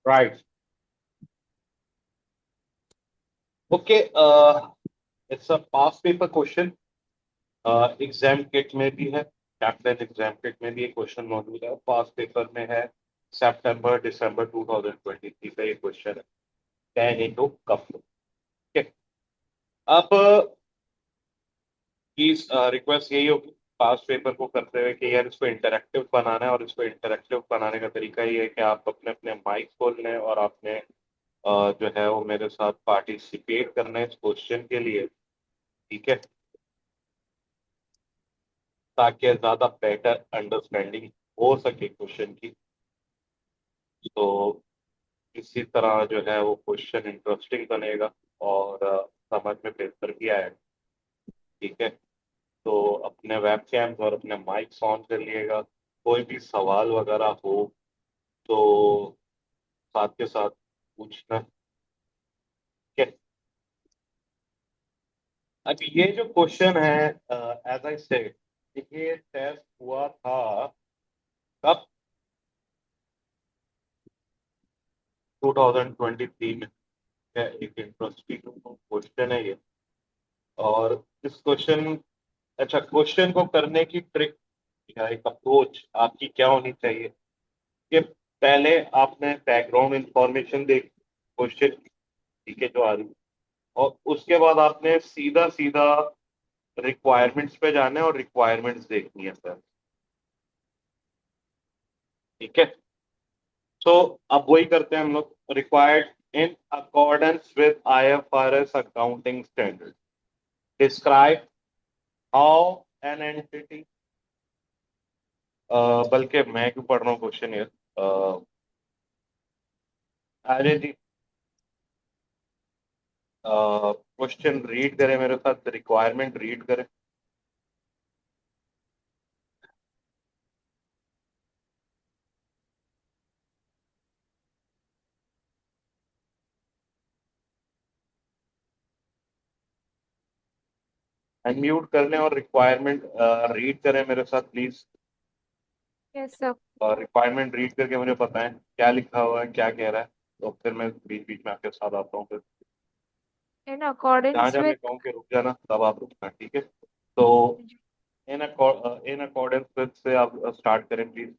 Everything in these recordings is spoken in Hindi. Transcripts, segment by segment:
Right. Okay, it's a pass paper question. Exam kit में भी है, कैप्टन एग्जाम किट में भी ये क्वेश्चन मौजूद है, पास पेपर में है। सितंबर दिसंबर 2023 का ये क्वेश्चन है, 10 into कप। ठीक है। अब प्लीज रिक्वेस्ट यही होगी पास पेपर को करते हुए कि यार इसको इंटरेक्टिव बनाना है, और इसको इंटरेक्टिव बनाने का तरीका ये है कि आप अपने अपने माइक खोल लें और आपने जो है वो मेरे साथ पार्टिसिपेट करना है इस क्वेश्चन के लिए। ठीक है, ताकि ज़्यादा बेटर अंडरस्टैंडिंग हो सके क्वेश्चन की। तो इसी तरह जो है वो क्वेश्चन इंटरेस्टिंग बनेगा और समझ में बेहतर भी आएगा। ठीक है, तो अपने वेब कैम्स और अपने माइक्स ऑन कर लिएगा। कोई भी सवाल वगैरह हो तो साथ के साथ पूछना। ठीक है। अब ये जो क्वेश्चन है, एज आई सेड, ये टेस्ट हुआ था कब? 2023 में। है, एक इंटरेस्टिंग क्वेश्चन है ये। और इस क्वेश्चन, अच्छा, क्वेश्चन को करने की ट्रिक या एक अप्रोच आपकी क्या होनी चाहिए कि पहले आपने बैकग्राउंड इंफॉर्मेशन देखी क्वेश्चन की, ठीक है, जो आ रही, और उसके बाद आपने सीधा सीधा रिक्वायरमेंट्स पे जाना है और रिक्वायरमेंट्स देखनी है सर। ठीक है, तो अब वही करते हैं हम लोग। Required in accordance with IFRS accounting standard, describe how an entity, बल्कि मैं क्यों पढ़ रहा हूँ क्वेश्चन ये। अरे जी, क्वेश्चन रीड करें मेरे साथ, रिक्वायरमेंट रीड करें। अनम्यूट कर लें और रिक्वायरमेंट रीड करें मेरे साथ प्लीज। Yes sir. और रिक्वायरमेंट रीड करके मुझे बताएं क्या लिखा हुआ है, क्या कह रहा है, तो फिर मैं बीच बीच में आपके साथ आता हूँ फिर। इन जहाँ अकॉर्डेंस जहाँ मैं विथ कहूँ कि रुक जाना तब आप रुकना, ठीक है। तो इन अकॉर्डेंस विद से आप स्टार्ट करें please.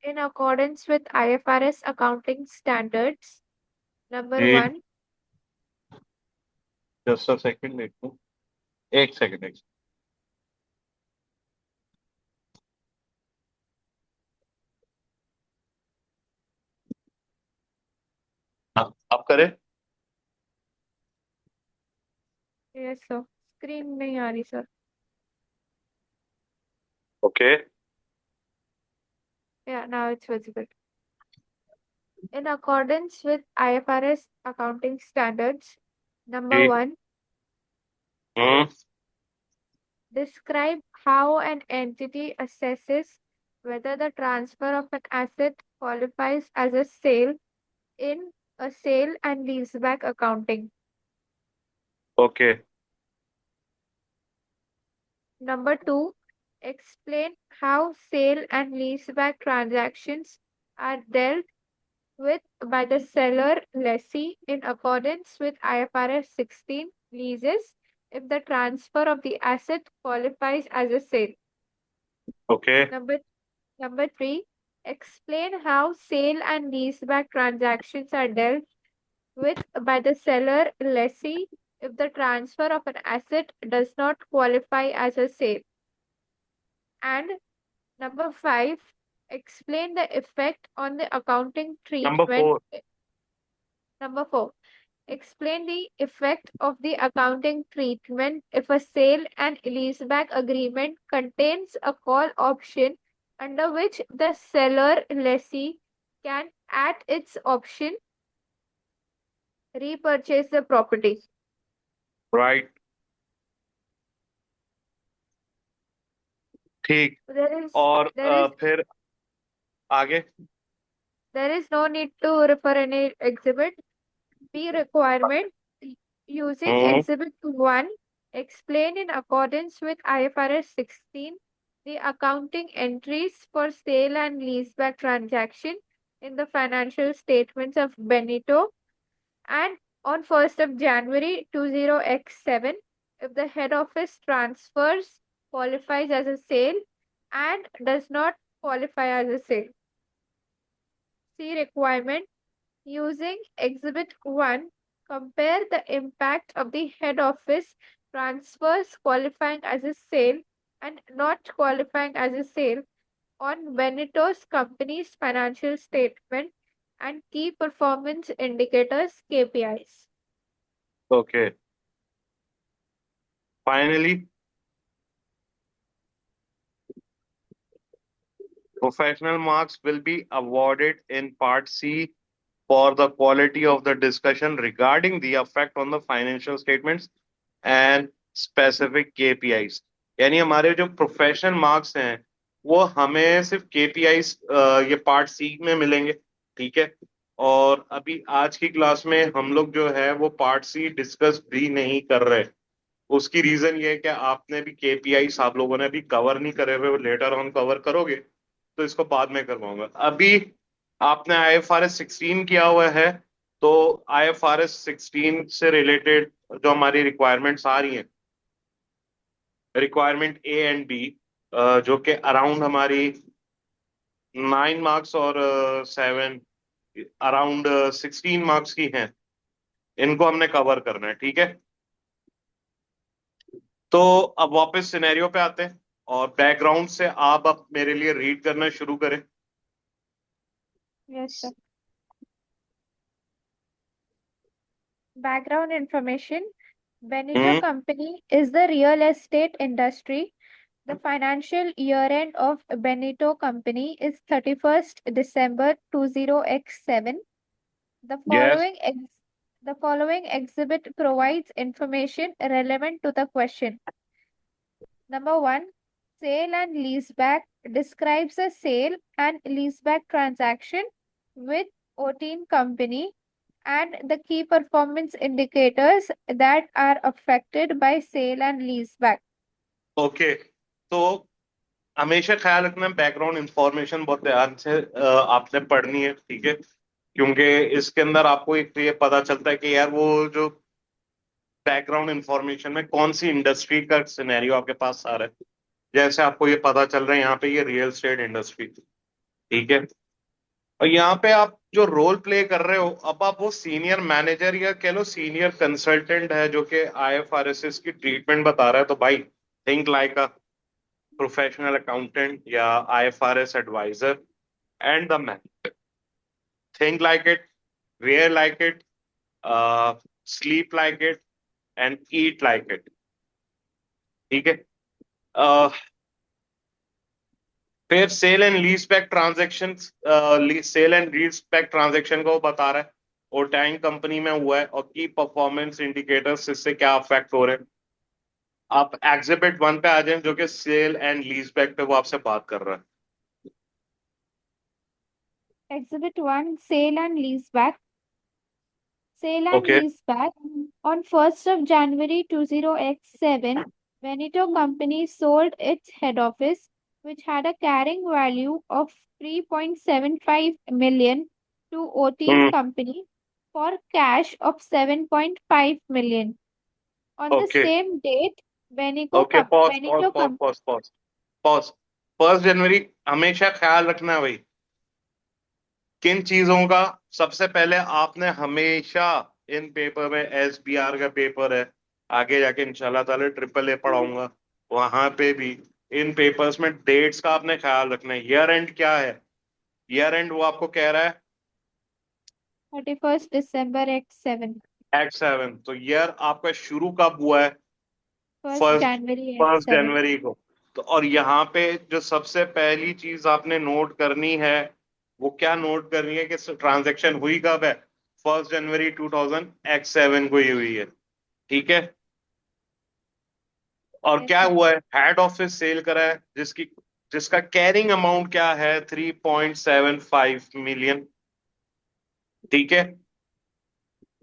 in accordance with IFRS accounting standards. Number G, one, just a second, देखो, एक सेकंड, एक second। आप करें। yes sir. Screen नहीं आ रही sir. Okay. Yeah, now it's visible. In accordance with IFRS accounting standards. Number G. one, हम्म। describe how an entity assesses whether the transfer of an asset qualifies as a sale in a sale and leaseback accounting. Okay. Number two, explain how sale and leaseback transactions are dealt with by the seller lessee in accordance with IFRS 16 leases if the transfer of the asset qualifies as a sale. Okay. Number Number three, explain how sale and leaseback transactions are dealt with by the seller lessee if the transfer of an asset does not qualify as a sale. And number five, explain the effect on the accounting number treatment. 4। Number four, explain the effect of the accounting treatment if a sale and leaseback agreement contains a call option under which the seller lessee can, at its option, repurchase the property. Right. ठीक। There is और there is फिर आगे। there is no need to refer any exhibit. B requirement using hmm. Exhibit 1, explain in accordance with IFRS 16 the accounting entries for sale and leaseback transaction in the financial statements of Benito, and on 1st of January 20x7, if the head office transfers qualifies as a sale and does not qualify as a sale. C requirement using Exhibit 1, compare the impact of the head office transfers qualifying as a sale and not qualifying as a sale on Benito's company's financial statement and key performance indicators KPIs. Okay. Finally, professional marks will be awarded in Part C for the quality of the discussion regarding the effect on the financial statements and specific KPIs. यानी हमारे जो प्रोफेशनल मार्क्स हैं वो हमें सिर्फ केपीआईज ये पार्ट सी में मिलेंगे, ठीक है। और अभी आज की क्लास में हम लोग जो है वो पार्ट सी डिस्कस भी नहीं कर रहे। उसकी रीजन ये है कि आपने भी केपीआईज आप लोगों ने भी कवर नहीं करे हुए, लेटर ऑन कवर करोगे, तो इसको बाद में करवाऊंगा। अभी आपने आईएफआरएस 16 किया हुआ है, तो आईएफआरएस 16 से रिलेटेड जो हमारी रिक्वायरमेंट्स आ रही हैं, रिक्वायरमेंट ए एंड बी, जो कि अराउंड हमारी 9 मार्क्स और 7, अराउंड 16 मार्क्स की हैं, इनको हमने कवर करना है, ठीक है। तो अब वापस सिनेरियो पे आते हैं और बैकग्राउंड से आप अब मेरे लिए रीड करना शुरू करें। Yes, sir. Background information. Benito Company is the real estate industry. The financial year end of Benito Company is 31st December 20x7. The yes. following the following exhibit provides information relevant to the question. Number 1, sale and leaseback describes a sale and leaseback transaction with OTIN company and the key performance indicators that are affected by sale and leaseback. Okay, तो हमेशा ख्याल रखना बैकग्राउंड इंफॉर्मेशन बहुत ध्यान से आपने पढ़नी है, ठीक है। क्योंकि इसके अंदर आपको एक तो ये पता चलता है कि यार वो जो बैकग्राउंड इंफॉर्मेशन में कौन सी इंडस्ट्री का सिनेरियो आपके पास आ रहा है। जैसे आपको ये पता चल रहा है यहाँ पे ये रियल एस्टेट इंडस्ट्री, ठीक है। और यहाँ पे आप जो रोल प्ले कर रहे हो, अब आप वो सीनियर मैनेजर या कह लो सीनियर कंसल्टेंट है जो कि आईएफआरएस की ट्रीटमेंट बता रहा है, तो भाई think like a professional accountant या IFRS adviser and the man, think like it, wear like it, sleep like it and eat like it, ठीक है। फिर sale and lease back transaction, sale and lease back transaction को बता रहा है और टैंक कंपनी में हुआ है और की परफॉर्मेंस इंडिकेटर्स इससे क्या अफेक्ट हो रहे हैं। आप एग्जिबिट 1 पे आ जाए जो कि सेल एंड लीज बैक पे वो आपसे बात कर रहा है। Exhibit 1, sale and leaseback. Sale and okay. leaseback. On 1st of January 20x7, Benito Company sold its head office, which had a carrying value of 3.75 million, to OTIN Company for cash of 7.5 million. On the okay same date, okay, pause pause Benito pause Company. Pause pause pause. 1 जनवरी हमेशा ख्याल रखना है भाई, किन चीजों का। सबसे पहले आपने हमेशा इन पेपर में एसबीआर का पेपर है, आगे जाके इंशाल्लाह ताला ट्रिपल ए पढ़ाऊंगा, वहां पे भी इन पेपर्स में डेट्स का आपने ख्याल रखना है। ईयर एंड क्या है, ईयर एंड वो आपको कह रहा है 31st December x7. X7, तो ईयर आपका शुरू कब हुआ है, 1st first January first x7. जनवरी को। तो और यहाँ पे जो सबसे पहली चीज आपने नोट करनी है वो क्या नोट करनी है कि ट्रांजैक्शन हुई कब है, 1 जनवरी 2000 X7 को ही हुई है, ठीक है। और Yes, क्या sir. हुआ है, हेड ऑफिस सेल करा है जिसका कैरिंग अमाउंट क्या है 3.75 मिलियन, ठीक है।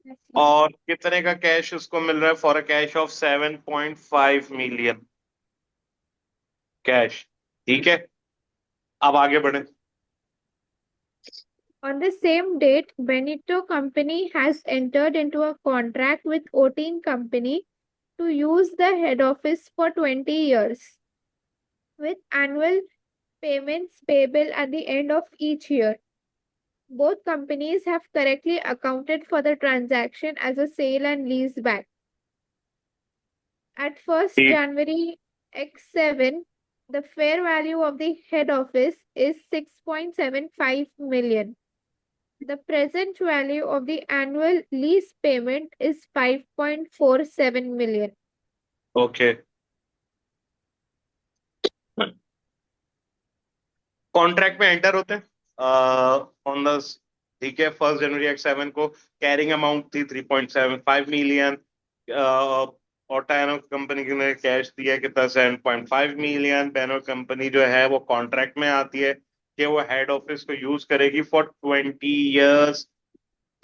Yes, sir. और कितने का कैश उसको मिल रहा है, for a cash of 7.5 million cash, ठीक है। अब आगे बढ़े। On the same date, Benito Company has entered into a contract with Otin Company to use the head office for 20 years, with annual payments payable at the end of each year. Both companies have correctly accounted for the transaction as a sale and lease back. At 1st ठीक। January X7, the fair value of the head office is 6.75 million. The present value of the annual lease payment is 5.47 million. Okay, contract में एंटर होते हैं ऑन द, ठीक है, 1 जनवरी 7 को कैरिंग अमाउंट थी 3.75 मिलियन, और टायनो कंपनी ने कैश दिया कितना, 7.5 मिलियन। बैनर कंपनी जो है वो कॉन्ट्रैक्ट में आती है कि वो हेड ऑफिस को यूज करेगी फॉर 20 years,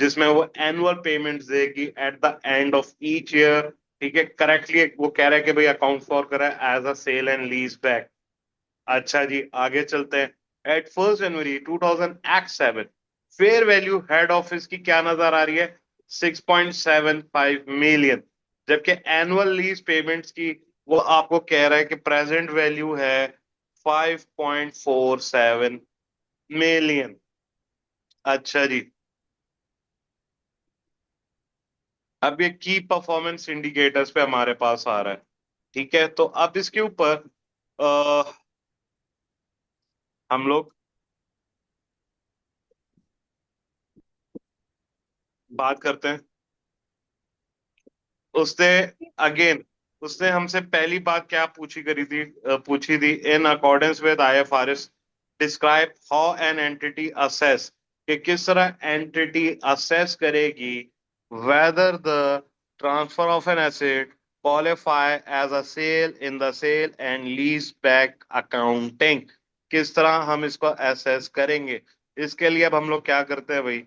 जिसमें वो एनुअल पेमेंट्स देगी at the end of each year. ठीक है, करेक्टली वो कह रहा है कि भाई अकाउंट फॉर करा है as a sale and lease back. अच्छा जी, आगे चलते हैं। At 1 January 2007, fair value head office की क्या नजर आ रही है, 6.75 मिलियन, जबकि एनुअल लीज पेमेंट्स की वो आपको कह रहा है कि प्रेजेंट वैल्यू है 5.47 मिलियन। अच्छा जी, अब ये की परफॉर्मेंस इंडिकेटर्स पे हमारे पास आ रहा है। ठीक है, तो अब इसके ऊपर अ, हम लोग बात करते हैं। उसने अगेन उसने हमसे पहली बात क्या पूछी थी, in accordance with IFRS describe how an entity assess, कि किस तरह एंटिटी असेस करेगी whether the transfer of an asset qualify as a sale in the sale and lease back accounting. किस तरह हम इसको असेस करेंगे, इसके लिए अब हम लोग क्या करते हैं भाई,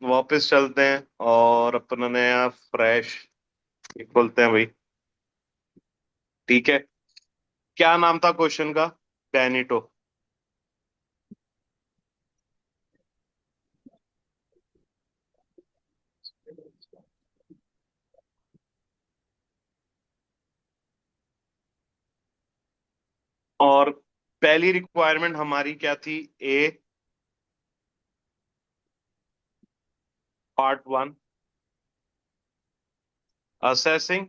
वापस चलते हैं और अपना नया फ्रेश खोलते हैं भाई। ठीक है, क्या नाम था क्वेश्चन का, बेनिटो। और पहली रिक्वायरमेंट हमारी क्या थी, A, part 1, assessing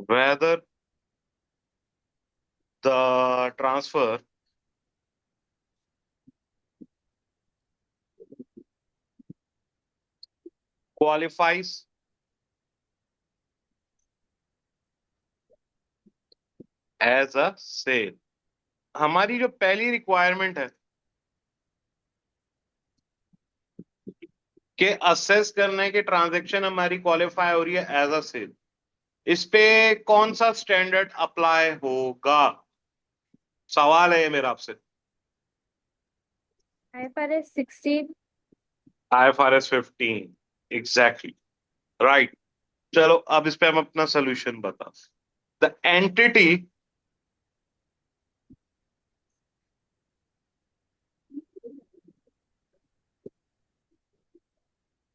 whether the transfer qualifies as a sale. हमारी जो पहली रिक्वायरमेंट है कि असेस करने के ट्रांजैक्शन हमारी क्वालिफाई हो रही है एज अ सेल, इस पे कौन सा स्टैंडर्ड अप्लाई होगा, सवाल है ये मेरा आपसे। IFRS 16. IFRS 15, exactly, right. चलो अब इस पे हम अपना सोल्यूशन बता। The entity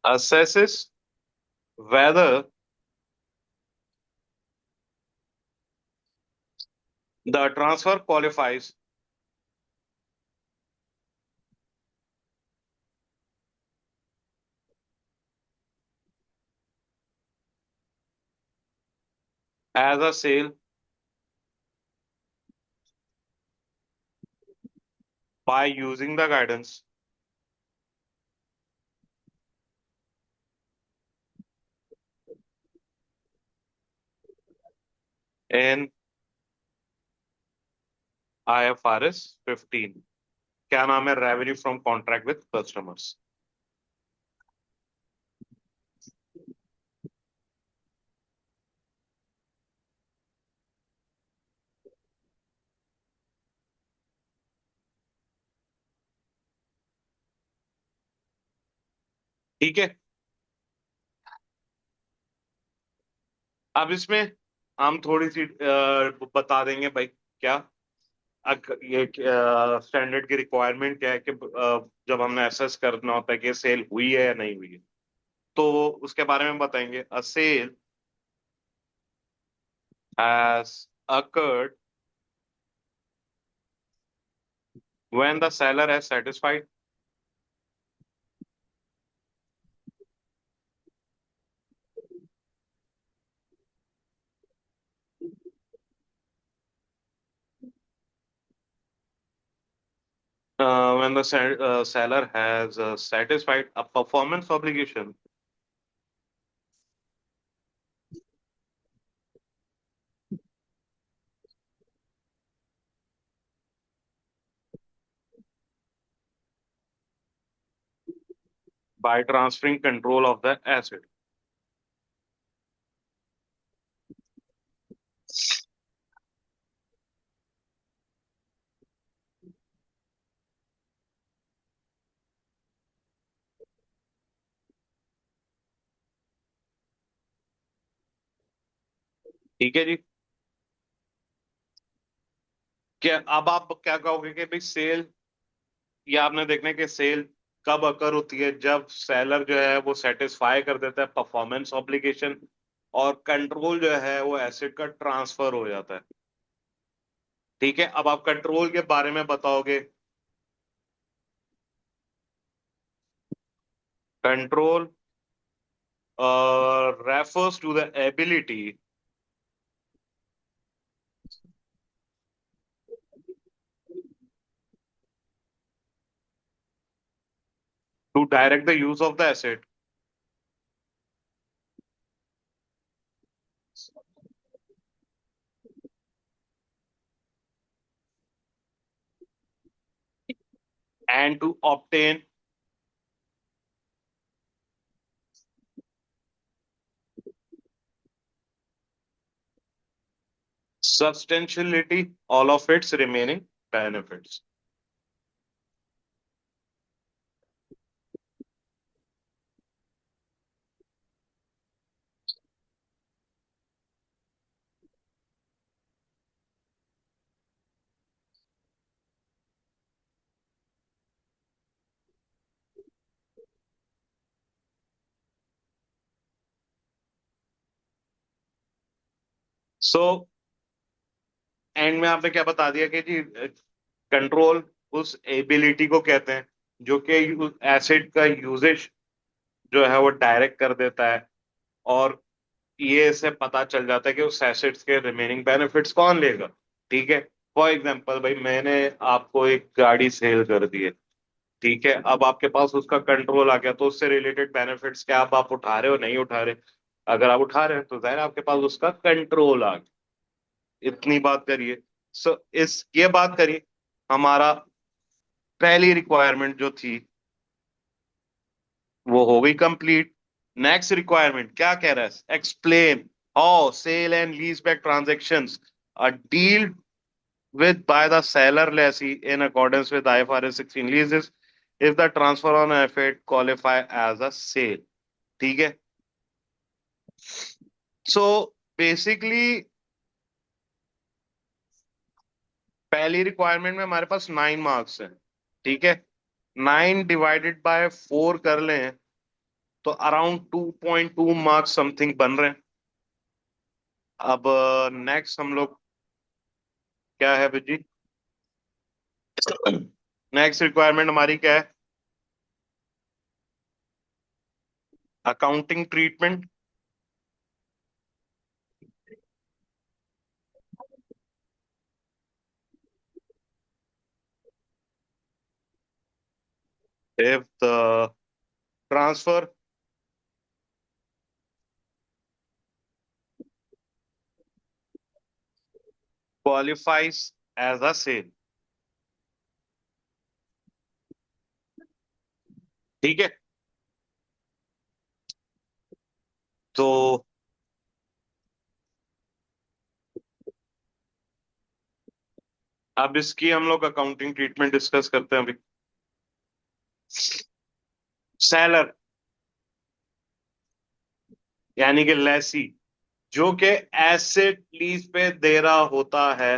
assesses whether the transfer qualifies as a sale by using the guidance in IFRS 15। क्या नाम है, revenue from contract with customers. ठीक है, अब इसमें हम थोड़ी सी बता देंगे भाई क्या, ये स्टैंडर्ड की रिक्वायरमेंट क्या है कि जब हमने एसेस करना होता है कि सेल हुई है या नहीं हुई है, तो उसके बारे में बताएंगे। A sale has occurred when the seller has satisfied when the seller has satisfied a performance obligation by transferring control of the asset। ठीक है जी। क्या अब आप क्या कहोगे कि भाई सेल, ये आपने देखना है कि सेल कब अकर होती है, जब सेलर जो है वो सेटिस्फाई कर देता है परफॉर्मेंस ऑब्लिगेशन और कंट्रोल जो है वो एसेट का ट्रांसफर हो जाता है। ठीक है, अब आप कंट्रोल के बारे में बताओगे। Control refers to the ability to direct the use of the asset and to obtain substantiality all of its remaining benefits। So and में आपने क्या बता दिया कि जी कंट्रोल उस एबिलिटी को कहते हैं जो कि एसिड का यूजेज जो है वो डायरेक्ट कर देता है, और ये से पता चल जाता है कि उस एसिड्स के रिमेनिंग बेनिफिट्स कौन लेगा। ठीक है, फॉर एग्जांपल भाई मैंने आपको एक गाड़ी सेल कर दी है। ठीक है, अब आपके पास उसका कंट्रोल आ गया, तो उससे रिलेटेड बेनिफिट्स क्या अब आप उठा रहे हो नहीं उठा रहे? अगर आप उठा रहे हैं तो जाहिर है आपके पास उसका कंट्रोल आ गया। इतनी बात करिए। सो इस ये बात करिए, हमारा पहली रिक्वायरमेंट जो थी वो हो गई कंप्लीट। नेक्स्ट रिक्वायरमेंट क्या कह रहा है? Explain how sale and lease back transactions are deal with by the seller lessee in accordance with IFRS 16 leases if the transfer on asset qualify as a sale। ठीक है, सो बेसिकली पहली रिक्वायरमेंट में हमारे पास 9 मार्क्स हैं। ठीक है, 9 डिवाइडेड बाय 4 कर लें तो अराउंड 2.2 मार्क्स समथिंग बन रहे हैं। अब नेक्स्ट हम लोग क्या है जी? नेक्स्ट रिक्वायरमेंट हमारी क्या है? Accounting treatment if the transfer qualifies as a sale। ठीक है, तो अब इसकी हम लोग अकाउंटिंग ट्रीटमेंट डिस्कस करते हैं अभी। सेलर यानी कि लेसी जो कि एसेट लीज पे दे रहा होता है,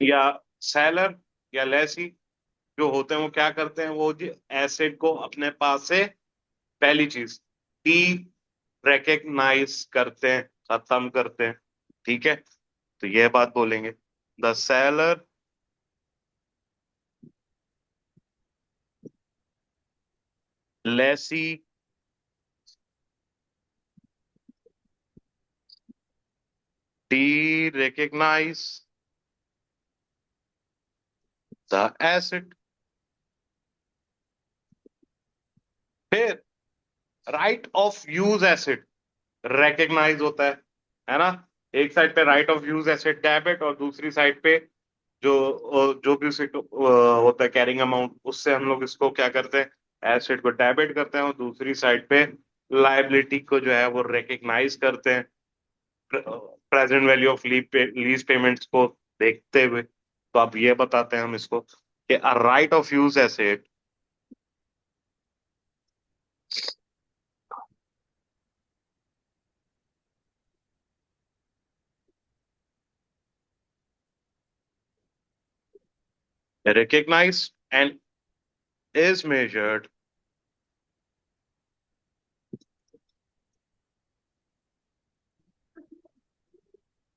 या सेलर या लेसी जो होते हैं वो क्या करते हैं, वो एसिड को अपने पास से, पहली चीज, डी रिकग्नाइज करते हैं, खत्म करते हैं। ठीक है, तो यह बात बोलेंगे, the seller lessee derecognise the asset. फिर right of use asset recognise होता है ना। एक साइड पे right of use asset debit, और दूसरी साइड पे जो भी उसे होता है कैरिंग अमाउंट, उससे हम लोग इसको क्या करते हैं, एसिड को डेबिट करते हैं, और दूसरी साइड पे लाइबिलिटी को जो है वो रिकग्नाइज करते हैं, present value of lease payments को देखते हुए। तो अब ये बताते हैं हम इसको कि right of use asset recognized and is measured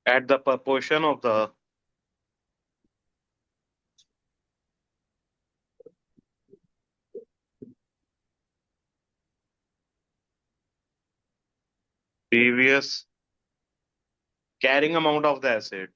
at the proportion of the previous carrying amount of the asset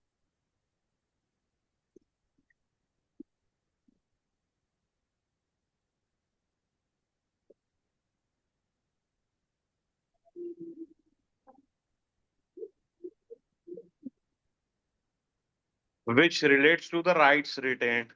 which relates to the rights retained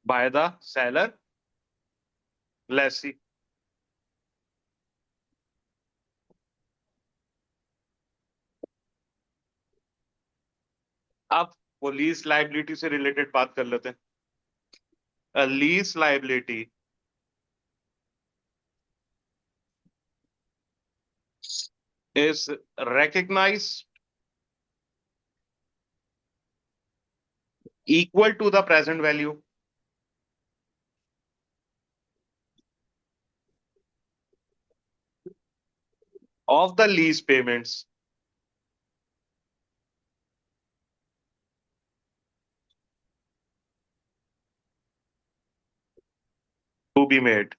by the seller lessee। अब वो लीज लाइबिलिटी से रिलेटेड बात कर लेते हैं। Lease liability is recognized equal to the present value of the lease payments to be made।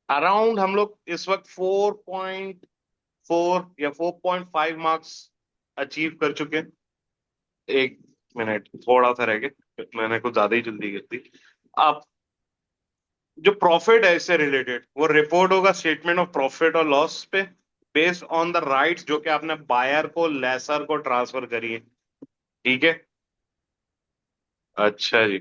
Around हम लोग इस वक्त 4.4 या 4.5 मार्क्स अचीव कर चुके हैं। एक मिनट थोड़ा सा रह गया, मैंने कुछ ज्यादा ही जल्दी कर दी। अब जो प्रॉफिट है इससे रिलेटेड, वो रिपोर्ट होगा स्टेटमेंट ऑफ प्रॉफिट और लॉस पे, बेस्ड ऑन द राइट्स जो कि आपने बायर को, लेसर को ट्रांसफर करी है। ठीक है, अच्छा जी।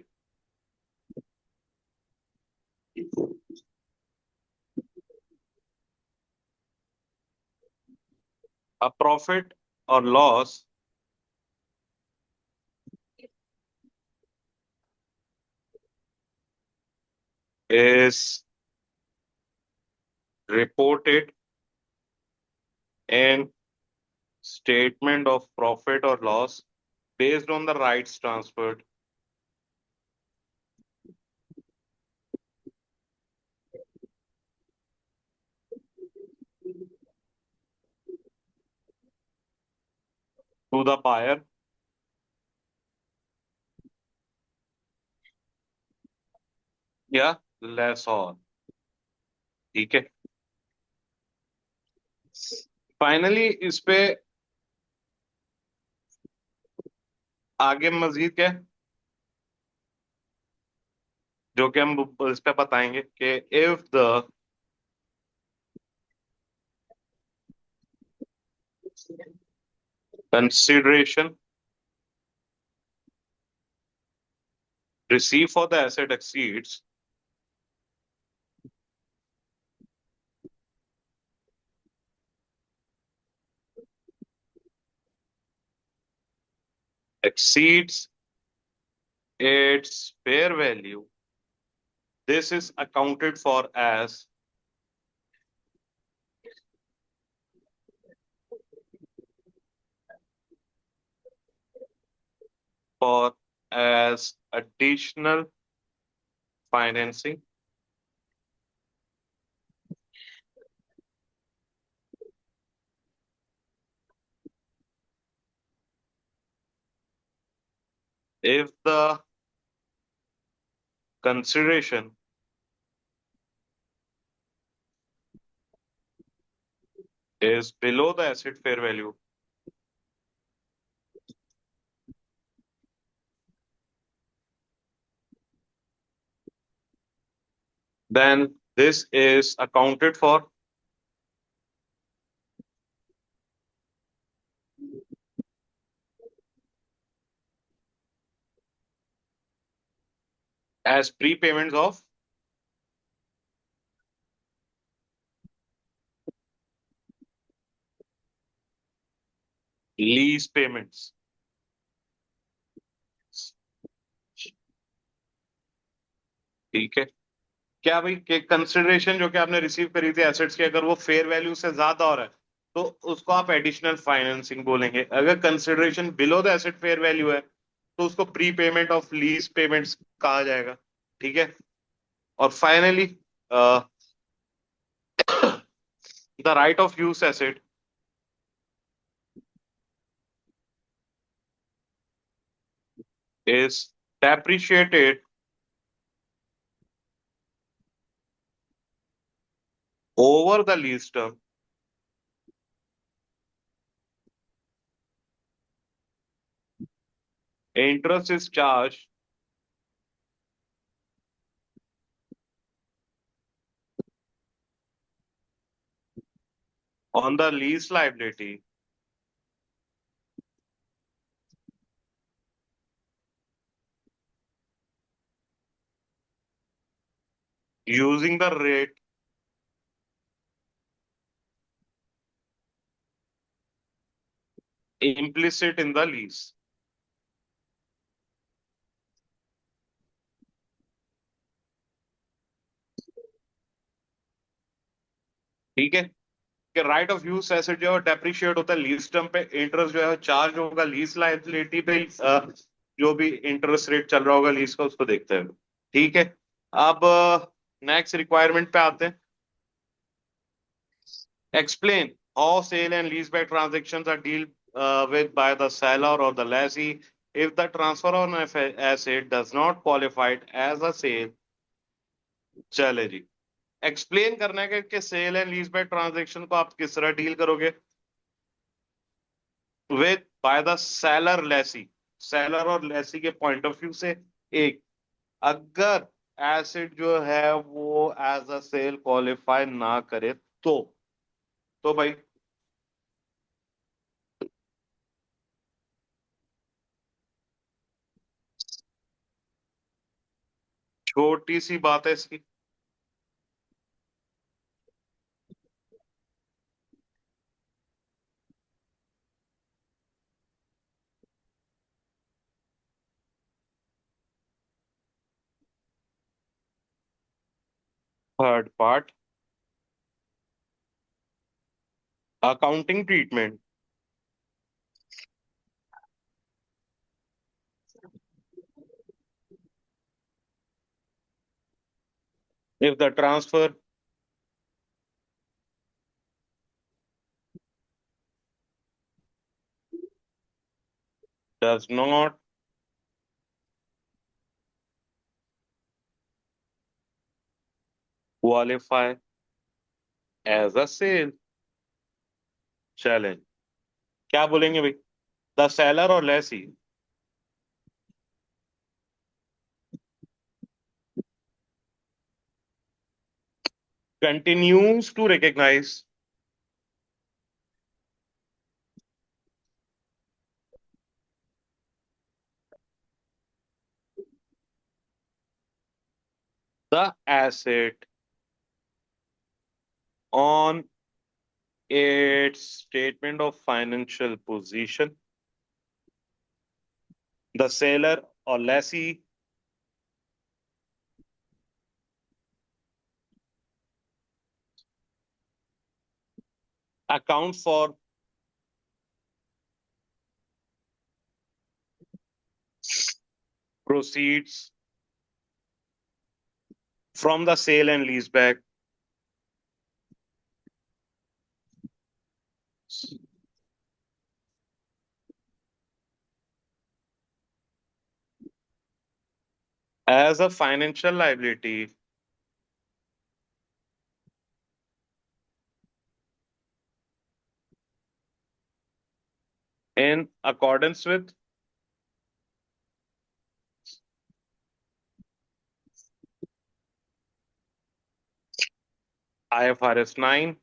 अब प्रॉफिट और loss is reported in statement of profit or loss based on the rights transferred to the buyer या lessor। ठीक है, फाइनली इस पे आगे मजीद क्या है, जो कि हम इस पे बताएंगे कि if the consideration received for the asset exceeds exceeds its fair value, this is accounted for as additional financing if the consideration is below the asset fair value. Then this is accounted for as prepayments of lease payments. ठीक है, क्या भाई कि कंसिडरेशन जो कि आपने रिसीव करी थी एसेट्स की, अगर वो फेयर वैल्यू से ज्यादा हो रहा है तो उसको आप एडिशनल फाइनेंसिंग बोलेंगे। अगर consideration below the asset fair value है तो उसको pre payment of lease payments कहा जाएगा। ठीक है, और finally the right of use asset is depreciated over the lease term. Interest is charged on the lease liability using the rate implicit in the lease. ठीक है, कि राइट ऑफ यूज एसेट जो है डेप्रिशिएट होता है लीज टर्म पे, इंटरेस्ट जो है चार्ज होगा लीज लायबिलिटी पे, जो भी इंटरेस्ट रेट चल रहा होगा लीज का उसको देखते हैं। ठीक है, अब नेक्स्ट रिक्वायरमेंट पे आते हैं। Explain how sale and lease back transactions are deal with by the seller or the lessee if the transfer on asset does not qualified as a sale। चले जी, एक्सप्लेन करना है कि sale and lease back transaction को आप किस तरह डील करोगे with by the seller lessee. Seller और लेसी के पॉइंट ऑफ व्यू से, एक, अगर एसेट जो है वो एज अ सेल क्वालिफाई ना करे तो भाई छोटी सी बात है इसकी। Third part, accounting treatment. If the transfer does not qualify as a sale challenge, क्या बोलेंगे भाई? द सेलर और Lesi continues to recognize the asset on its statement of financial position The seller or lessee account for proceeds from the sale and leaseback as a financial liability in accordance with IFRS 9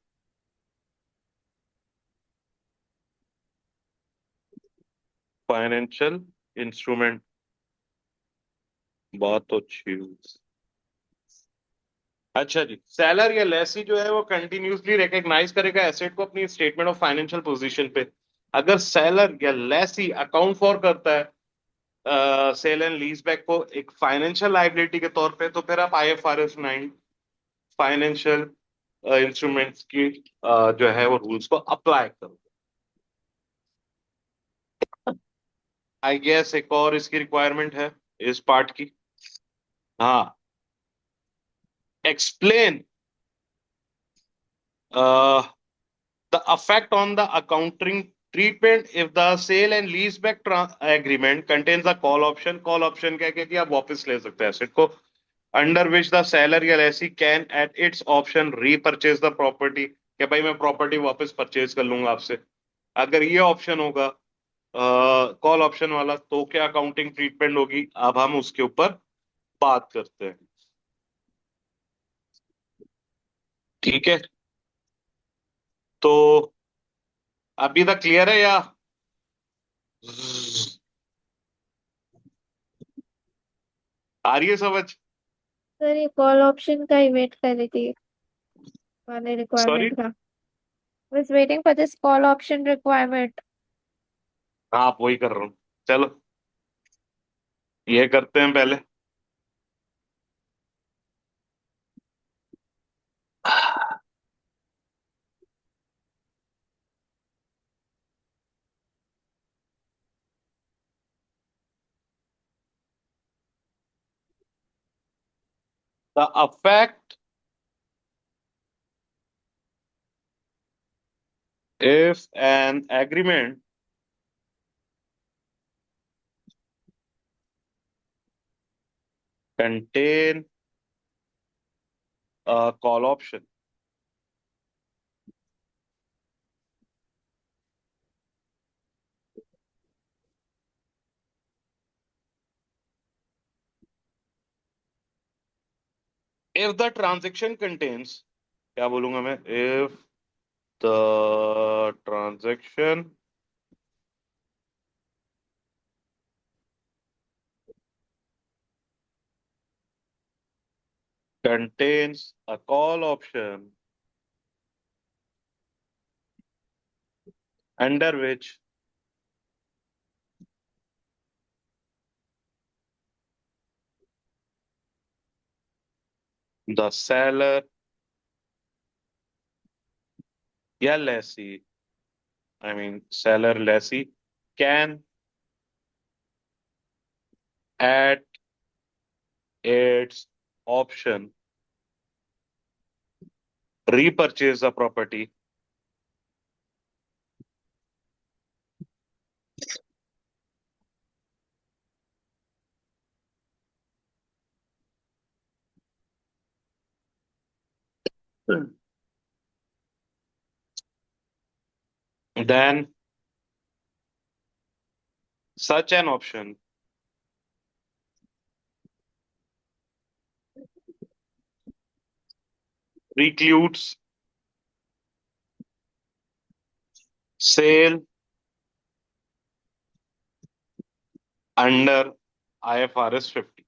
financial instrument. बहुत तो अच्छी हुई। अच्छा जी, सेलर या लेसी जो है वो कंटिन्यूसली रिकॉग्नाइज करेगा एसेट को अपनी स्टेटमेंट ऑफ फाइनेंशियल पोजीशन पे। अगर सेलर या लेसी अकाउंट फॉर करता है सेल एंड लीज बैक को एक फाइनेंशियल लाइबिलिटी के तौर पे, तो फिर आप IFRS 9 फाइनेंशियल इंस्ट्रूमेंट्स की जो है वो रूल्स को अप्लाई करो। आई गेस एक और इसकी रिक्वायरमेंट है इस पार्ट की। हाँ, explain the effect on the accounting treatment if the sale and leaseback agreement contains a call option। call option क्या कि आप वापस ले सकते हैं एसेट को। under which the seller या lessee can at its option repurchase the property। कि भाई मैं प्रॉपर्टी वापस परचेज कर लूंगा आपसे। अगर ये ऑप्शन होगा कॉल ऑप्शन वाला, तो क्या अकाउंटिंग ट्रीटमेंट होगी, अब हम उसके ऊपर बात करते हैं। ठीक है, तो अभी तक क्लियर है या आ रही है समझ? सर ये कॉल ऑप्शन का ही वेट कर रही थी, वाले सॉरी। रिक्वायरमेंट का। was waiting for this call option requirement। हाँ, आप वही कर रहा हूँ। चलो ये करते हैं पहले। The effect if an agreement contain a call option, if the transaction contains, क्या बोलूंगा मैं, if the transaction contains a call option under which the seller या lessee, I mean seller lessee can at its option repurchase the property then such an option precludes sale under IFRS 50।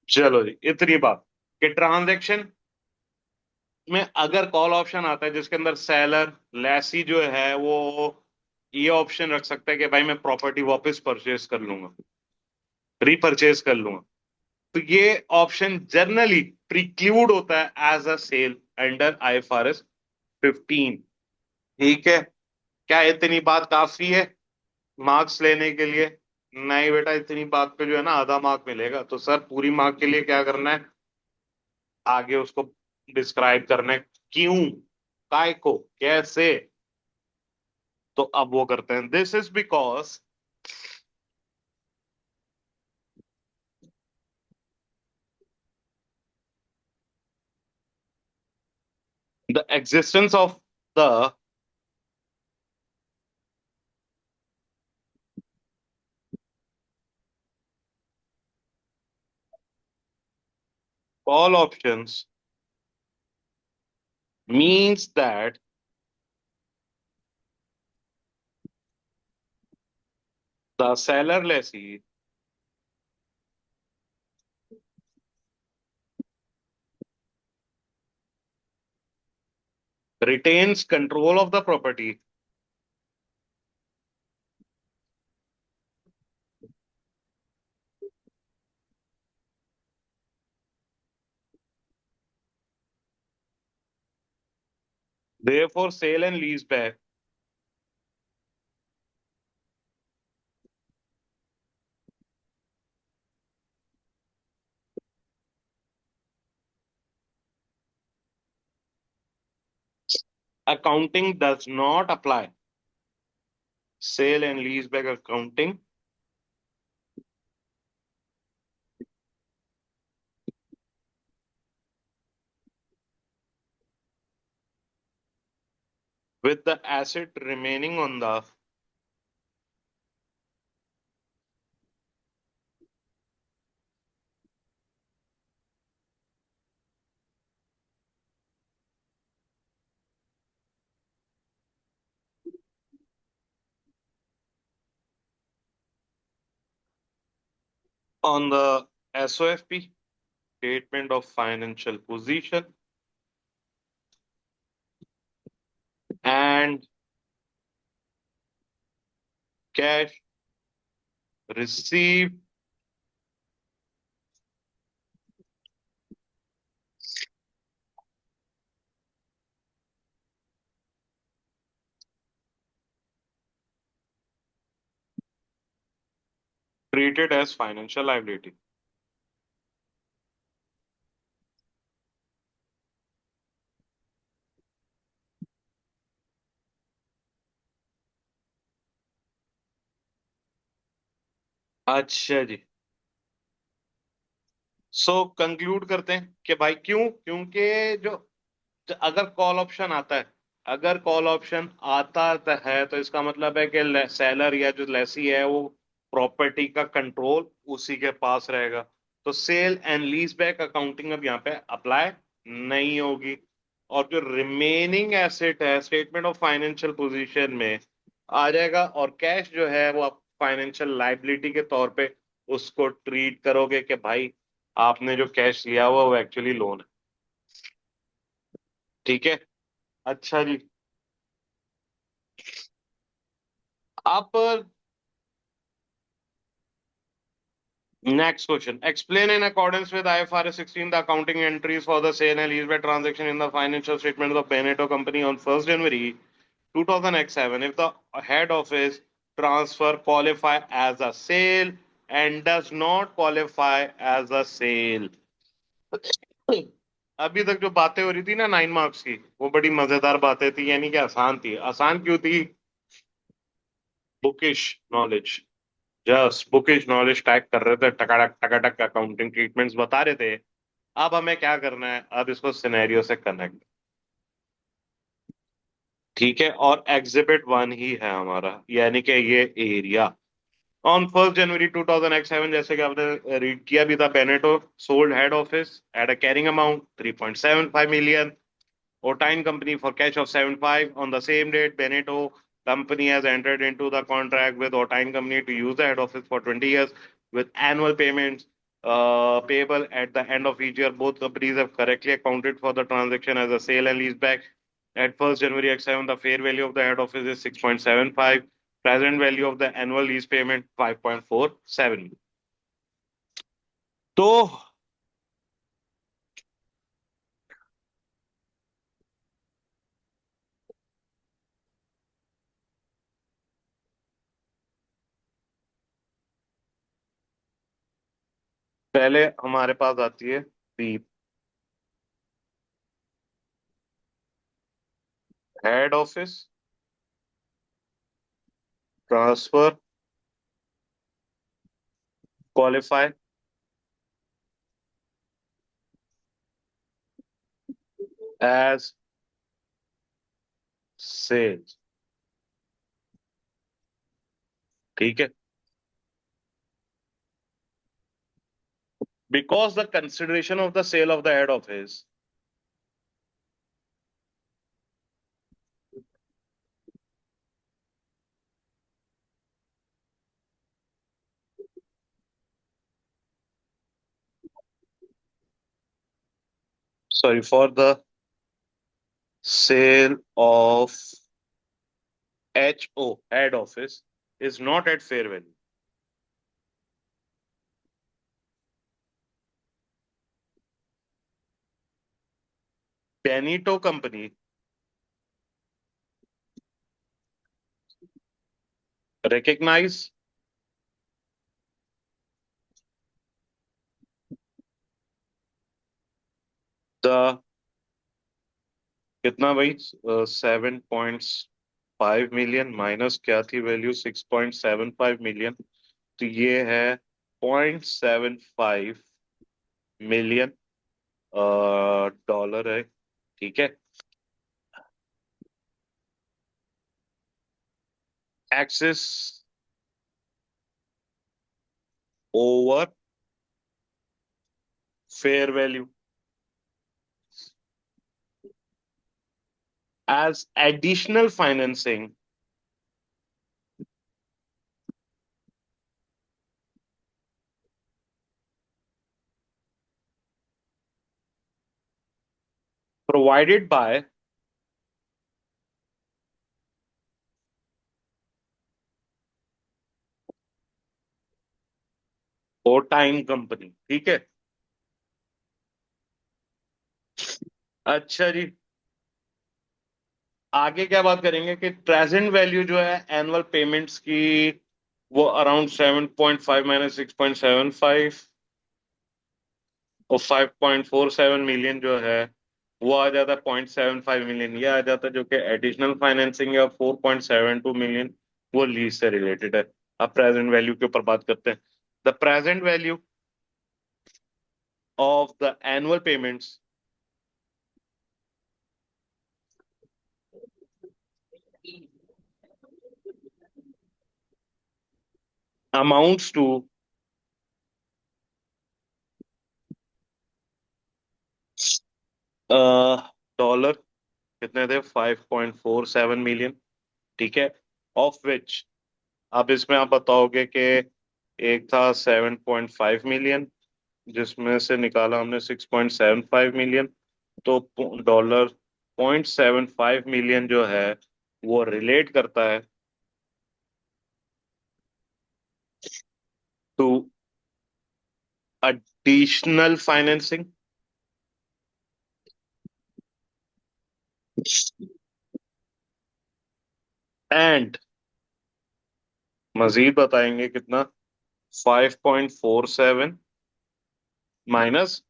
चलो जी, इतनी बात कि ट्रांजैक्शन में अगर कॉल ऑप्शन आता है जिसके अंदर सेलर लेसी जो है वो ये ऑप्शन रख सकता है कि भाई मैं प्रॉपर्टी वापस परचेज कर लूंगा, रीपरचेज कर लूंगा। तो ये ऑप्शन जनरली प्रिक्लूड होता है as a sale under IFRS 15। ठीक है, क्या इतनी बात काफी है मार्क्स लेने के लिए? नहीं बेटा, इतनी बात पे जो है ना आधा मार्क मिलेगा। तो सर पूरी मार्क के लिए क्या करना है, आगे उसको डिस्क्राइब करना है, क्यों, काय को, कैसे। तो अब वो करते हैं, this is because the existence of the call options means that the seller lessee retains control of the property therefore sale and lease back accounting does not apply. Sale and lease back accounting with the asset remaining on the SOFP, statement of financial position, and cash received treated as financial liability. अच्छा जी, सो कंक्लूड करते हैं कि भाई क्यों, क्योंकि जो अगर कॉल ऑप्शन आता है, अगर कॉल ऑप्शन आता है तो इसका मतलब है कि सेलर या जो लेसी है वो प्रॉपर्टी का कंट्रोल उसी के पास रहेगा। तो sale and lease back accounting अब यहाँ पे अप्लाई नहीं होगी, और जो रिमेनिंग एसेट है स्टेटमेंट ऑफ फाइनेंशियल पोजीशन में आ जाएगा, और कैश जो है वो आप फाइनेंशियल लाइबिलिटी के तौर पे उसको ट्रीट करोगे कि भाई आपने जो कैश लिया हुआ वो एक्चुअली लोन है। ठीक है, अच्छा जी। आप next question. Explain in accordance with IFRS 16 the accounting entries for the sale and leaseback transaction in the financial statement of the Beneteau Company on 1st January 2007. If the head office transfer qualify as a sale and does not qualify as a sale. अभी तक जो बातें हो रही थी ना 9 मार्क्स की, वो बड़ी मजेदार बातें थी, यानी कि आसान थी। आसान क्यों थी? Bookish knowledge, just bookish knowledge tag कर रहे थे, टकाटक टकाटक अकाउंटिंग ट्रीटमेंट्स बता रहे थे। अब हमें क्या करना है, अब इसको सिनेरियो से कनेक्ट। ठीक है, और एग्जिबिट 1 ही है हमारा, यानी कि ये एरिया। ऑन 1st January 2007, जैसे कि आपने रीड किया भी था, Benito sold head office at a carrying amount 3.75 million, Otine Company for cash of 75. On the same date, Beneteau Company has entered into the contract with Otine Company to use the head office for 20 years with annual payments payable at the end of each year. Both companies have correctly accounted for the transaction as a sale and leaseback. At 1st January X7, the fair value of the head office is 6.75. Present value of the annual lease payment 5.47. तो पहले हमारे पास आती है B, head office transfer qualify as sales. ठीक है, because the consideration of the sale of the head office sorry for the sale of HO head office is not at fair value. Benito company recognize the कितना भाई 7.5 मिलियन माइनस क्या थी वैल्यू 6.75 मिलियन, तो ये है 0.75 मिलियन डॉलर है। ठीक है, excess over fair value as additional financing provided by time company. ठीक है, अच्छा जी, आगे क्या बात करेंगे कि प्रेजेंट वैल्यू जो है एनुअल पेमेंट्स की वो अराउंड 7.5 माइनस 6.75 और 5.47 मिलियन जो है वो आ जाता है 0.75 मिलियन, ये आ जाता है जो कि एडिशनल फाइनेंसिंग या 4.72 मिलियन वो लीज से रिलेटेड है। अब प्रेजेंट वैल्यू के ऊपर बात करते हैं। The present value of the annual payments amounts to dollar कितने थे 5.47 मिलियन। ठीक है, ऑफ विच अब इसमें आप बताओगे कि एक था 7.5 मिलियन जिसमें से निकाला हमने 6.75 मिलियन, तो डॉलर 0.75 मिलियन जो है वो रिलेट करता है टू एडिशनल फाइनेंसिंग एंड मजीद बताएंगे कितना 5.47 माइनस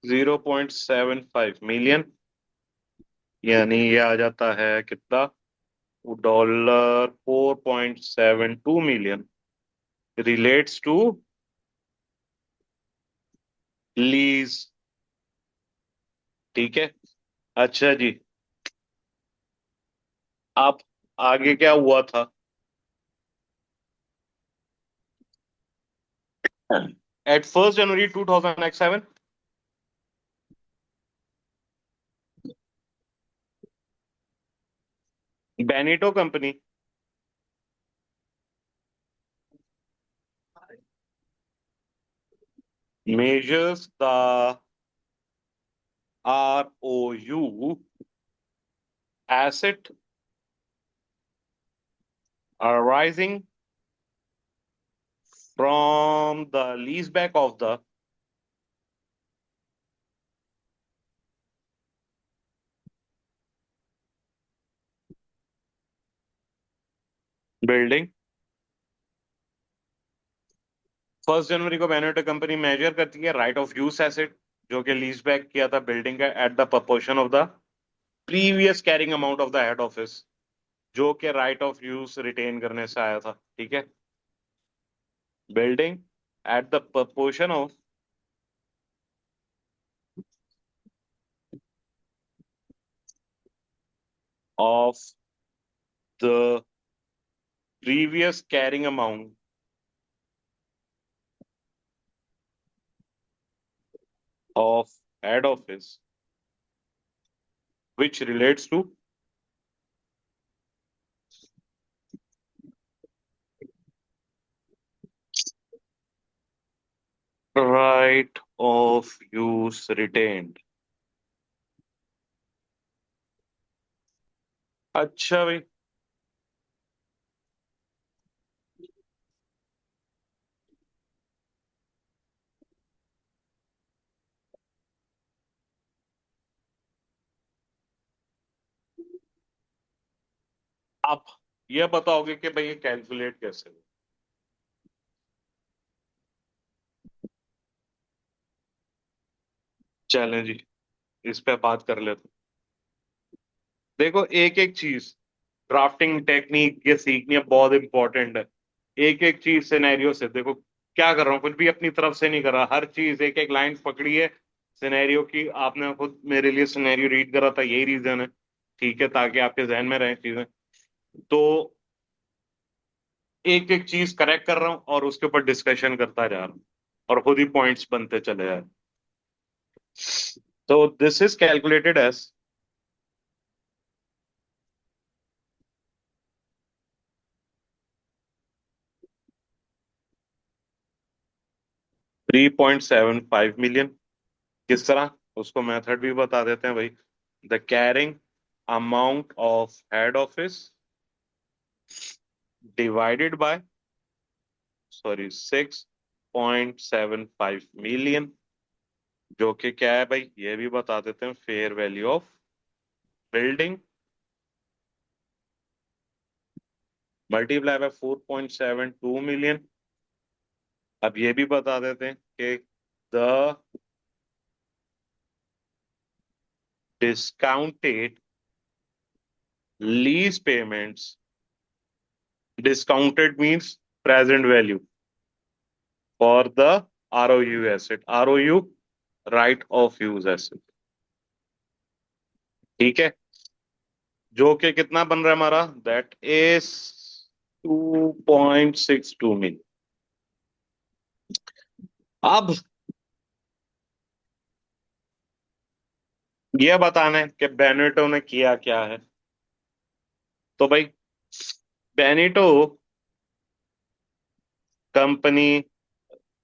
0.75 मिलियन, यानी ये आ जाता है कितना dollar 4.72 million relates to lease. ठीक है, अच्छा जी, आप आगे क्या हुआ था at 1 January 2007 Benetto company measures the ROU asset arising from the leaseback of the building. 1 जनवरी को बेनेटो कंपनी मेजर करती है राइट ऑफ यूज एसेट जो कि लीज बैक किया था बिल्डिंग का at the proportion of the previous carrying amount of the head office जो कि राइट ऑफ यूज रिटेन करने से आया था। ठीक है, building at the proportion of the previous carrying amount of head office which relates to right of use retained। अच्छा भाई, आप ये बताओगे कि भाई ये कैलकुलेट कैसे हो? चलें जी, इस पे बात कर लेते हैं। देखो, एक एक चीज ड्राफ्टिंग टेक्निक ये सीखनी है, बहुत इंपॉर्टेंट है। एक एक चीज सिनेरियो से देखो, क्या कर रहा हूँ, कुछ भी अपनी तरफ से नहीं कर रहा, हर चीज एक एक लाइन पकड़ी है सिनेरियो की। आपने खुद मेरे लिए सिनेरियो रीड करा था, यही रीजन है। ठीक है, ताकि आपके जहन में रहे चीजें। तो एक एक चीज करेक्ट कर रहा हूं और उसके ऊपर डिस्कशन करता जा रहा हूं और खुद ही पॉइंट्स बनते चले जा रहे हैं। तो this is calculated as 3.75 million. किस तरह, उसको मेथड भी बता देते हैं भाई। The carrying amount of head office divided by, sorry, 6.75 million, जो कि क्या है भाई, ये भी बता देते हैं, fair value of building multiply by 4.72 million. अब ये भी बता देते हैं कि the discounted lease payments, discounted means present value for the ROU asset, ROU right of use asset। ठीक है, जो कि कितना बन रहा है हमारा, दैट इज 2.62 मिलियन। अब यह बताना है कि बेनेटो ने किया क्या है। तो भाई, बेनेटो कंपनी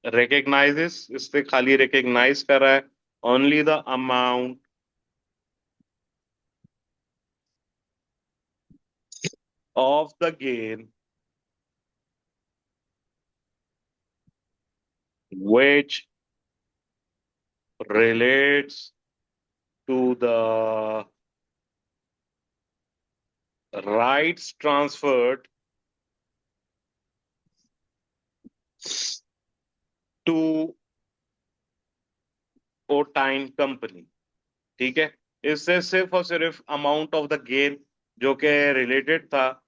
रिकग्नाइजेस, इससे खाली रिकग्नाइज कर रहा है only the amount of the gain which relates to the rights transferred to ओटाइन कंपनी। ठीक है, इससे सिर्फ और सिर्फ अमाउंट ऑफ द गेन जो कि रिलेटेड था,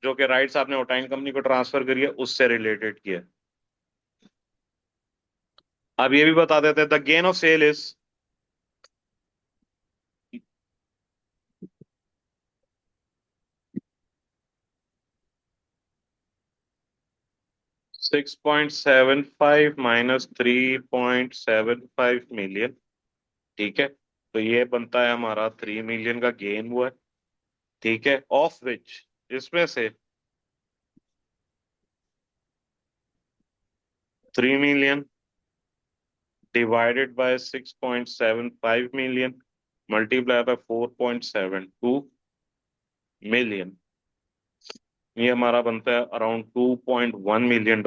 जो कि राइट्स आपने ओटाइन कंपनी को ट्रांसफर करी है, उससे रिलेटेड किया। अब ये भी बता देते हैं, the gain of sale is 6.75 minus 3.75 million. ठीक है, तो ये बनता है हमारा 3 मिलियन का गेन हुआ है। ठीक है, ऑफ विच, इसमें से 3 million divided by 6.75 million multiply by 4.72 million ये हमारा बनता है अराउंड $2.1 मिलियन।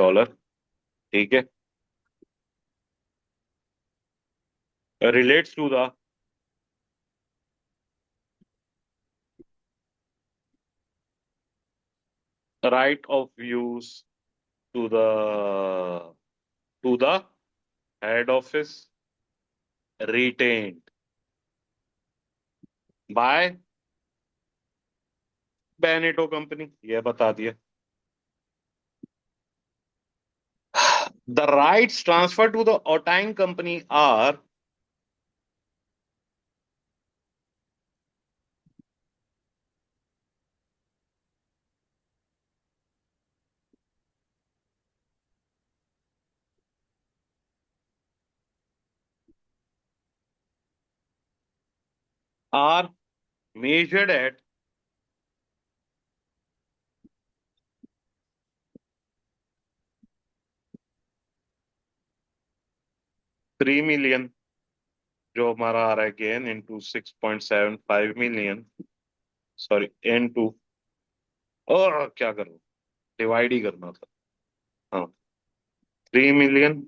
ठीक है। Relates to the right of use to the head office retained by Beneto company, ये बता दिया। The rights transfer to the Otang company are measured at 3 million, जो हमारा आ रहा है gain into 6.75 million, sorry into, और क्या करूं, डिवाइड ही करना था। हाँ, 3 मिलियन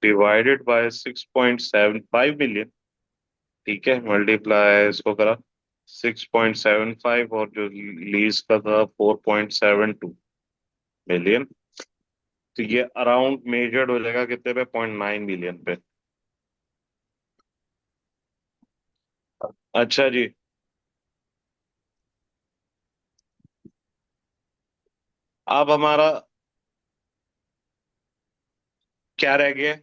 डिवाइडेड बाय 6.75 मिलियन। ठीक है, मल्टीप्लाई इसको करा 6.75, और जो लीज का था 4.72 मिलियन। तो ये अराउंड मेजर्ड हो जाएगा कितने पे, 0.9 मिलियन पे। अच्छा जी। अब हमारा क्या रह गया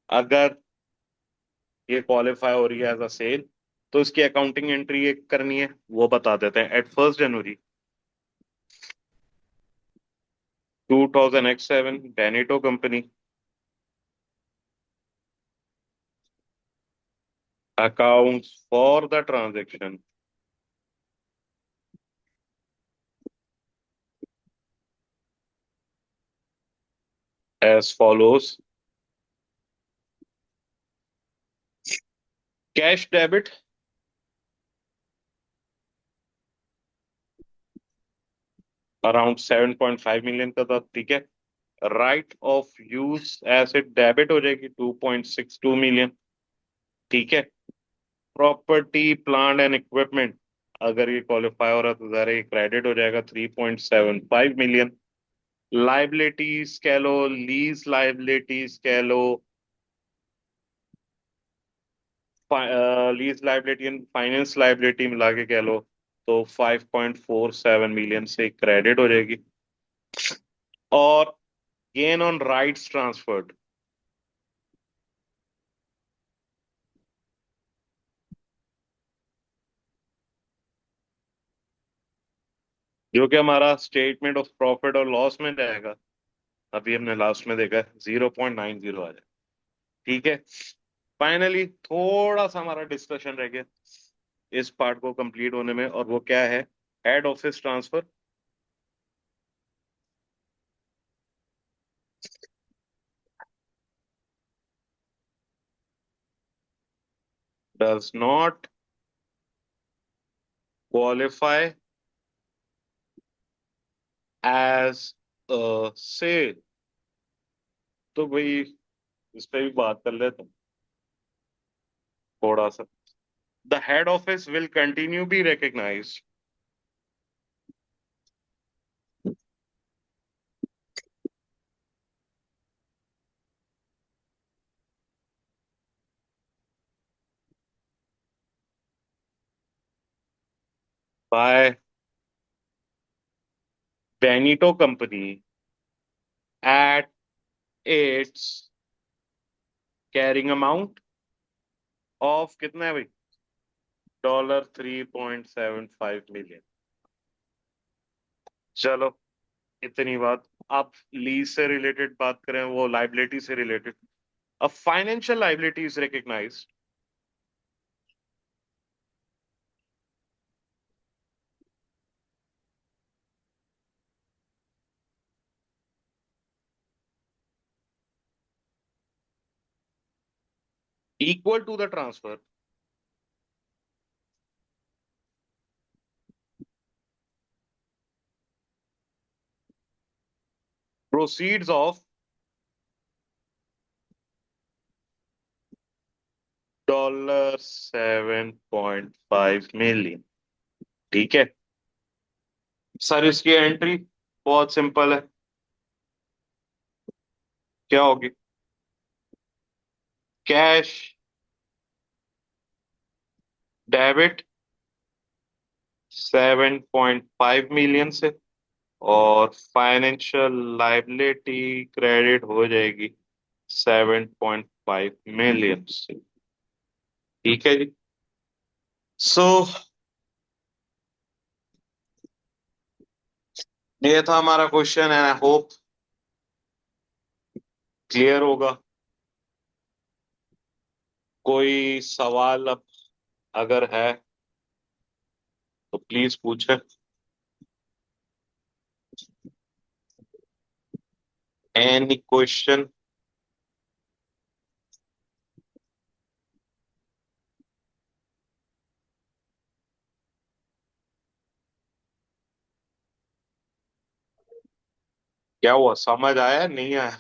अगर ये क्वालिफाई हो रही है एज अ सेल, तो इसकी अकाउंटिंग एंट्री एक करनी है, वो बता देते हैं। At 1 January 2007, Benetto company accounts for the transaction as follows: cash debit around 7.5 million का था। ठीक है। Right of use asset debit हो जाएगी 2.62 मिलियन। ठीक है। प्रॉपर्टी प्लांट एंड इक्विपमेंट, अगर ये क्वालिफाई हो रहा है तो जरा ये क्रेडिट हो जाएगा 3.75 मिलियन। लाइबिलिटीज कह लो, लीज लाइबिलिटीज कह लो, lease liability and finance liability मिला के कह लो, तो 5.47 मिलियन से क्रेडिट हो जाएगी। और गेन ऑन राइट्स ट्रांसफर्ड, जो कि हमारा स्टेटमेंट ऑफ प्रॉफिट और लॉस में जाएगा, अभी हमने लास्ट में देखा है 0.90 आ जाए। ठीक है। फाइनली थोड़ा सा हमारा डिस्कशन रह गया इस पार्ट को कंप्लीट होने में, और वो क्या है, head office transfer does not qualify as a sale. तो भाई इस पे भी बात कर लेते हैं थोड़ा सा। The head office will continue be recognised by Benito company at its carrying amount of कितना है भाई, $3.75 मिलियन। चलो, इतनी बात। आप लीज से रिलेटेड बात करें, वो लाइबिलिटी से रिलेटेड। अब financial liability is recognised equal to the transfer proceeds of $7.5 million। ठीक है सर, इसकी एंट्री बहुत सिंपल है, क्या होगी? कैश डेबिट 7.5 million से, और फाइनेंशियल लाइबिलिटी क्रेडिट हो जाएगी 7.5 million से। ठीक है जी। सो ये था हमारा question, and I hope clear होगा। कोई सवाल अब अगर है तो प्लीज पूछे। Any question? क्या हुआ, समझ आया नहीं आया?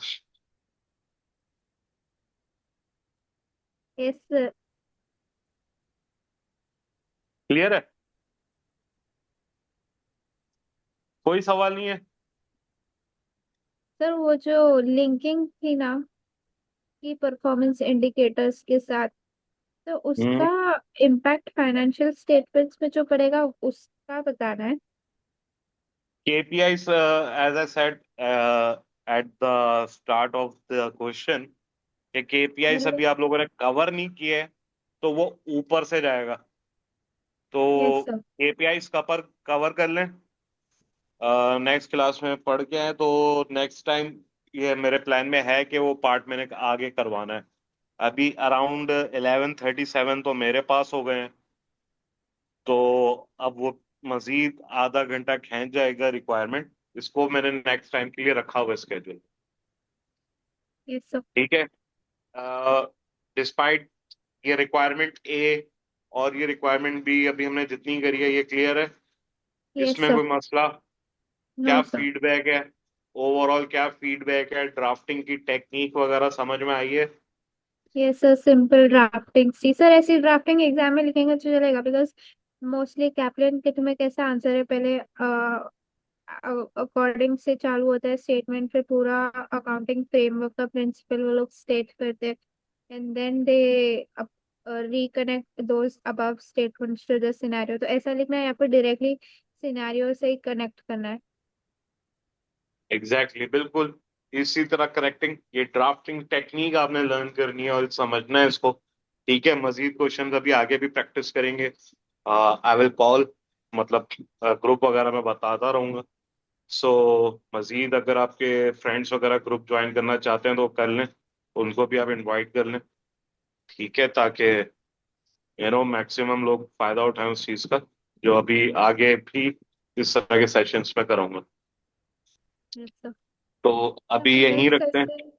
यस क्लियर है, कोई सवाल नहीं है? सर, वो जो लिंकिंग थी ना की परफॉर्मेंस इंडिकेटर्स के साथ, तो हम्म। उसका इम्पैक्ट फाइनेंशियल स्टेटमेंट्स में जो पड़ेगा उसका बताना है। KPIs, as I said at the start of the question, कि KPIs मतलब अभी आप लोगों ने कवर नहीं किए, तो वो ऊपर से जाएगा। यस तो सर। KPIs कवर कवर कर लें, नेक्स्ट क्लास में पढ़ के आए तो नेक्स्ट टाइम। ये मेरे प्लान में है कि वो पार्ट मैंने आगे करवाना है। अभी अराउंड 11:37 तो मेरे पास हो गए हैं, तो अब वो मजीद आधा घंटा खींच जाएगा रिक्वायरमेंट। इसको मैंने नेक्स्ट टाइम के लिए रखा हुआ स्केड्यूल। Yes sir. ठीक है। डिस्पाइट ये रिक्वायरमेंट ए और ये रिक्वायरमेंट बी अभी हमने जितनी करी है, ये क्लियर है? यस इसमें सर। कोई मसला? नो क्या सर। फीडबैक है? ओवरऑल क्या फीडबैक है? ड्राफ्टिंग की टेक्निक वगैरह समझ में आई है? यस सर, सिंपल ड्राफ्टिंग सी सर, ऐसी ड्राफ्टिंग एग्जाम में लिखेंगे तो चलेगा, बिकॉज मोस्टली कैप्लन के तुम्हें कैसा आंसर है, पहले अकॉर्डिंग से चालू होता है स्टेटमेंट, फिर पूरा अकाउंटिंग फ्रेमवर्क का प्रिंसिपल वो लोग स्टेट करते हैं, and then they reconnect those above statements to the scenario. तो ऐसा लिखना है, या फिर डायरेक्टली सिनेरियो से ही कनेक्ट करना है। एग्जैक्टली बिल्कुल इसी तरह करेक्टिंग, ये ड्राफ्टिंग टेक्निक आपने लर्न करनी है और समझना है इसको। ठीक है, मजीद क्वेश्चन अभी आगे भी प्रैक्टिस करेंगे। आई विल कॉल, मतलब ग्रुप वगैरह में बताता रहूंगा। सो मजीद अगर आपके फ्रेंड्स वगैरह ग्रुप ज्वाइन करना चाहते हैं तो कर लें, उनको भी आप इनवाइट कर लें। ठीक है, ताकि मैक्सिमम लोग फायदा उठाएं उस चीज़ का, जो अभी आगे भी इस तरह के सेशंस में करूंगा। Yes sir. तो अभी आपका यहीं नेक्स्ट रखते हैं। सेशन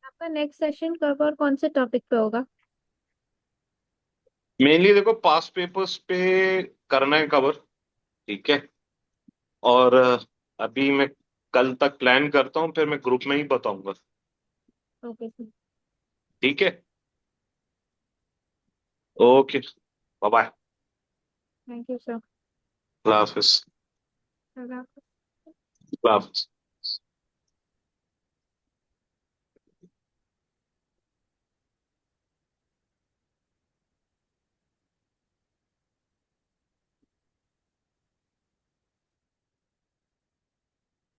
आपका नेक्स्ट सेशन कब और कौन से टॉपिक पे होगा? मेनली देखो, पास पेपर्स पे करना है कवर। ठीक है, और अभी मैं कल तक प्लान करता हूँ, फिर मैं ग्रुप में ही बताऊंगा। Okay sir. ठीक है, okay, bye bye. Thank you sir. अल्लाह हाफिज। अल्लाह अल्लाह हाफिज।